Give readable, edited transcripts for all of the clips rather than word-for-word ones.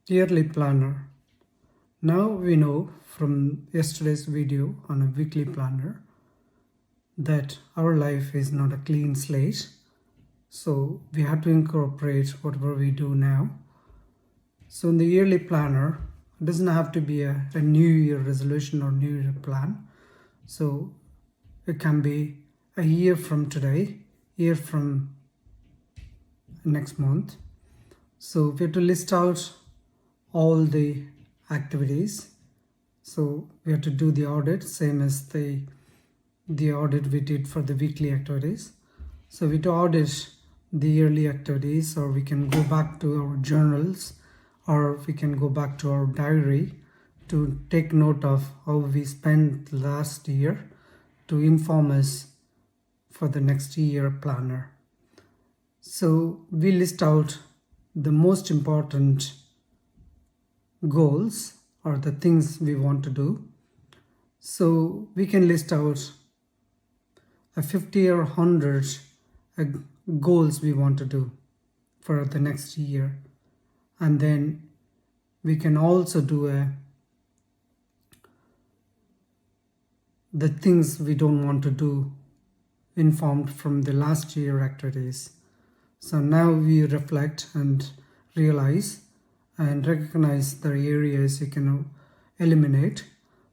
Yearly planner. Now we know from yesterday's video on a weekly planner that our life is not a clean slate. So we have to incorporate whatever we do now. So in the yearly planner, it doesn't have to be a new year resolution or new year plan. So it can be a year from today, year from next month. So we have to list out all the activities. So we have to do the audit, same as the audit we did for the weekly activities. So we to audit the yearly activities, or we can go back to our journals, or we can go back to our diary to take note of how we spent last year to inform us for the next year planner. So we list out the most important goals or the things we want to do. So we can list out a 50 or 100 goals we want to do for the next year. And then we can also do the things we don't want to do informed from the last year activities. So now we reflect and realize and recognize the areas you can eliminate.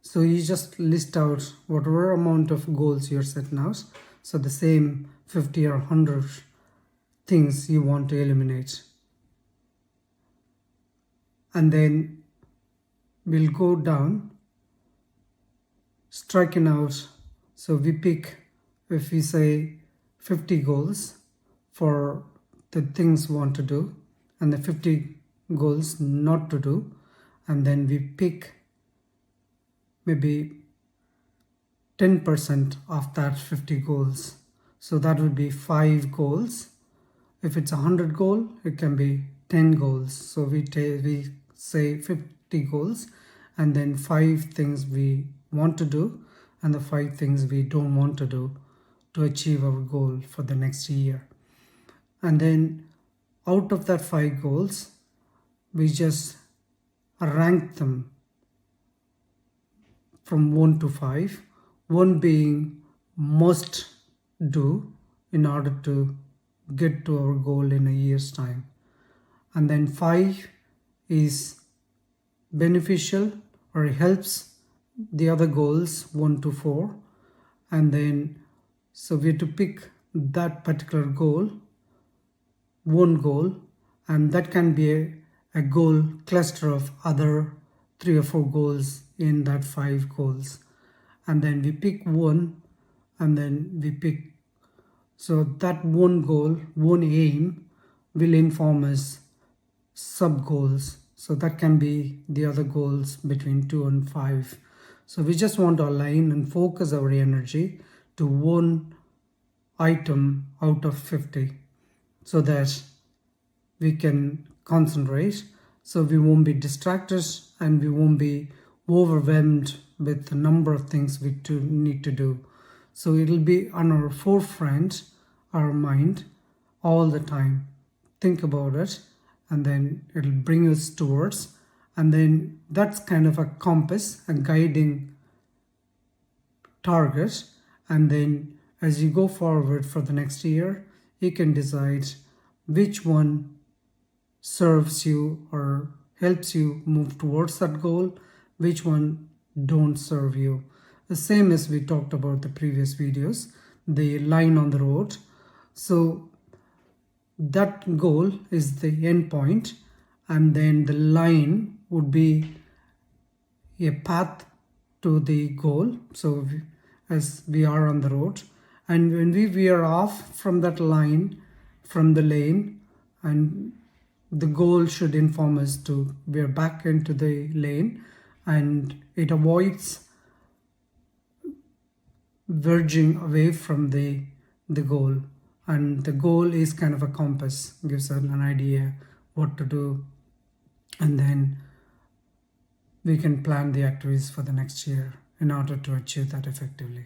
So you just list out whatever amount of goals you're setting out. So the same 50 or 100 things you want to eliminate. And then we'll go down, striking out. So we pick, if we say 50 goals for the things we want to do, and the 50 goals not to do, and then we pick maybe 10% of that 50 goals. So that would be 5 goals. If it's 100 goal, it can be 10 goals. So we say 50 goals, and then 5 things we want to do and the 5 things we don't want to do to achieve our goal for the next year. And then out of that 5 goals, we just rank them from 1 to 5, 1 being must do in order to get to our goal in a year's time. And then 5 is beneficial or helps the other goals 1 to 4. And then so we have to pick that particular goal, one goal, and that can be a goal cluster of other 3 or 4 goals in that 5 goals. And then we pick one, and then we pick, so that one goal, one aim will inform us sub goals. So that can be the other goals between 2 and 5. So we just want to align and focus our energy to one item out of 50 so that we can concentrate, so we won't be distracted and we won't be overwhelmed with the number of things we need to do. So it'll be on our forefront, our mind, all the time. Think about it, and then it'll bring us towards, and then that's kind of a compass, a guiding target. And then as you go forward for the next year, you can decide which one serves you or helps you move towards that goal, which one don't serve you. The same as we talked about the previous videos, the line on the road. So that goal is the end point, and then the line would be a path to the goal. So as we are on the road, and when we veer off from that line, from the lane, and the goal should inform us to veer back into the lane, and it avoids verging away from the goal. And the goal is kind of a compass, gives us an idea what to do, and then we can plan the activities for the next year in order to achieve that effectively.